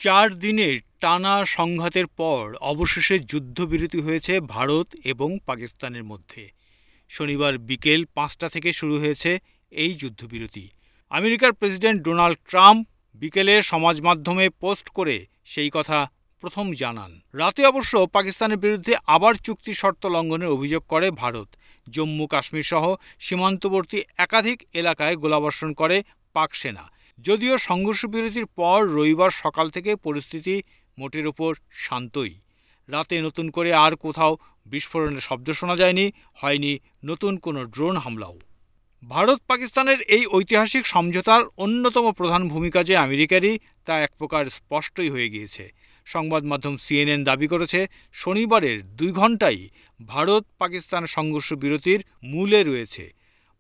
4 দিনের টানা সংঘাতের পর অবশেষে যুদ্ধবিরতি হয়েছে ভারত এবং পাকিস্তানের মধ্যে। শনিবার বিকেল 5টা থেকে শুরু হয়েছে এই যুদ্ধবিরতি। আমেরিকার প্রেসিডেন্ট ডোনাল্ড ট্রাম্প বিকেলে সমাজ মাধ্যমে পোস্ট করে সেই কথা প্রথম জানান। রাতে অবশ্য পাকিস্তানের বিরুদ্ধে আবার চুক্তি শর্ত লঙ্ঘনের অভিযোগ করে ভারত। জম্মু কাশ্মীর সহ সীমান্তবর্তী একাধিক এলাকায় গোলাবর্ষণ করে পাক সেনা। যদিও সংঘর্ষবিরতির পর রবিবার সকাল থেকে পরিস্থিতি মোটের ওপর শান্তই। রাতে নতুন করে আর কোথাও বিস্ফোরণের শব্দ শোনা যায়নি, হয়নি নতুন কোনো ড্রোন হামলাও। ভারত পাকিস্তানের এই ঐতিহাসিক সমঝোতার অন্যতম প্রধান ভূমিকা যে আমেরিকারই, তা এক প্রকার স্পষ্টই হয়ে গিয়েছে। সংবাদ মাধ্যম CNN দাবি করেছে, শনিবারের 2 ঘণ্টাই ভারত পাকিস্তান সংঘর্ষ বিরতির মূলে রয়েছে।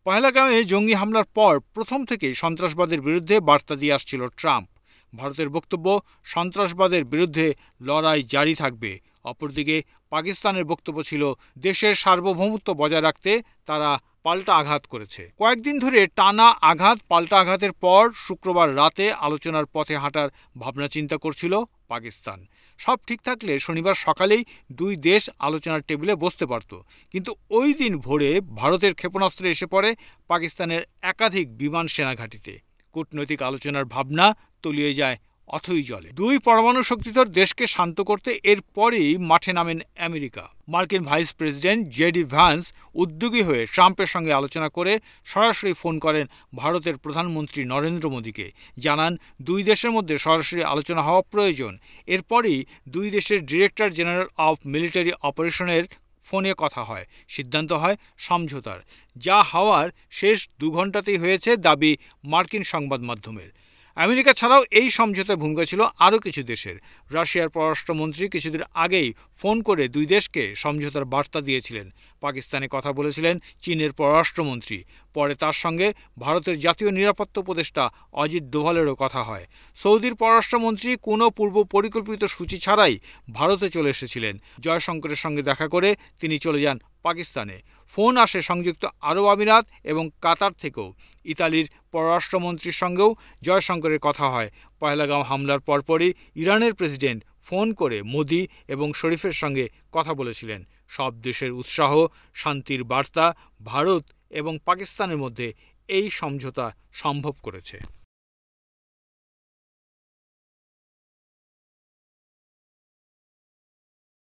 পহেলগাঁওয়ে জঙ্গি হামলার পর প্রথম থেকেই সন্ত্রাসবাদের বিরুদ্ধে বার্তা দিয়ে আসছিল ট্রাম্প। ভারতের বক্তব্য, সন্ত্রাসবাদের বিরুদ্ধে লড়াই জারি থাকবে। অপরদিকে পাকিস্তানের বক্তব্য ছিল, দেশের সার্বভৌমত্ব বজায় রাখতে তারা পাল্টা আঘাত করেছে। কয়েকদিন ধরে টানা আঘাত পাল্টা আঘাতের পর শুক্রবার রাতে আলোচনার পথে হাঁটার ভাবনা চিন্তা করছিল পাকিস্তান। সব ঠিক থাকলে শনিবার সকালেই 2 দেশ আলোচনার টেবিলে বসতে পারত। কিন্তু ওই দিন ভোরে ভারতের ক্ষেপণাস্ত্র এসে পড়ে পাকিস্তানের একাধিক বিমান সেনাঘাঁটিতে। কূটনৈতিক আলোচনার ভাবনা তলিয়ে যায় অথই জলে। 2 পরমাণু শক্তিধর দেশকে শান্ত করতে এরপরেই মাঠে নামেন আমেরিকা। মার্কিন ভাইস প্রেসিডেন্ট JD ভ্যান্স উদ্যোগী হয়ে ট্রাম্পের সঙ্গে আলোচনা করে সরাসরি ফোন করেন ভারতের প্রধানমন্ত্রী নরেন্দ্র মোদীকে। জানান 2 দেশের মধ্যে সরাসরি আলোচনা হওয়া প্রয়োজন। এরপরেই 2 দেশের ডিরেক্টর জেনারেল অফ মিলিটারি অপারেশনের ফোনে কথা হয়। সিদ্ধান্ত হয় সমঝোতার। যা হওয়ার শেষ 2 ঘণ্টাতেই হয়েছে দাবি মার্কিন সংবাদ মাধ্যমের। আমেরিকা ছাড়াও এই সমঝোতায় ভূমিকা ছিল আরও কিছু দেশের। রাশিয়ার পররাষ্ট্রমন্ত্রী কিছুদিন আগেই ফোন করে 2 দেশকে সমঝোতার বার্তা দিয়েছিলেন। পাকিস্তানে কথা বলেছিলেন চীনের পররাষ্ট্রমন্ত্রী। পরে তার সঙ্গে ভারতের জাতীয় নিরাপত্তা উপদেষ্টা অজিত দোভালেরও কথা হয়। সৌদির পররাষ্ট্রমন্ত্রী কোনো পূর্ব পরিকল্পিত সূচি ছাড়াই ভারতে চলে এসেছিলেন। জয়শঙ্করের সঙ্গে দেখা করে তিনি চলে যান পাকিস্তানে। ফোন আসে সংযুক্ত আরব আমিরাত এবং কাতার থেকেও। ইতালির পররাষ্ট্রমন্ত্রীর সঙ্গেও জয়শঙ্করের কথা হয়। পহেলগাঁও হামলার পরপরই ইরানের প্রেসিডেন্ট ফোন করে মোদি এবং শরীফের সঙ্গে কথা বলেছিলেন। সব দেশের উৎসাহ, শান্তির বার্তা ভারত এবং পাকিস্তানের মধ্যে এই সমঝোতা সম্ভব করেছে।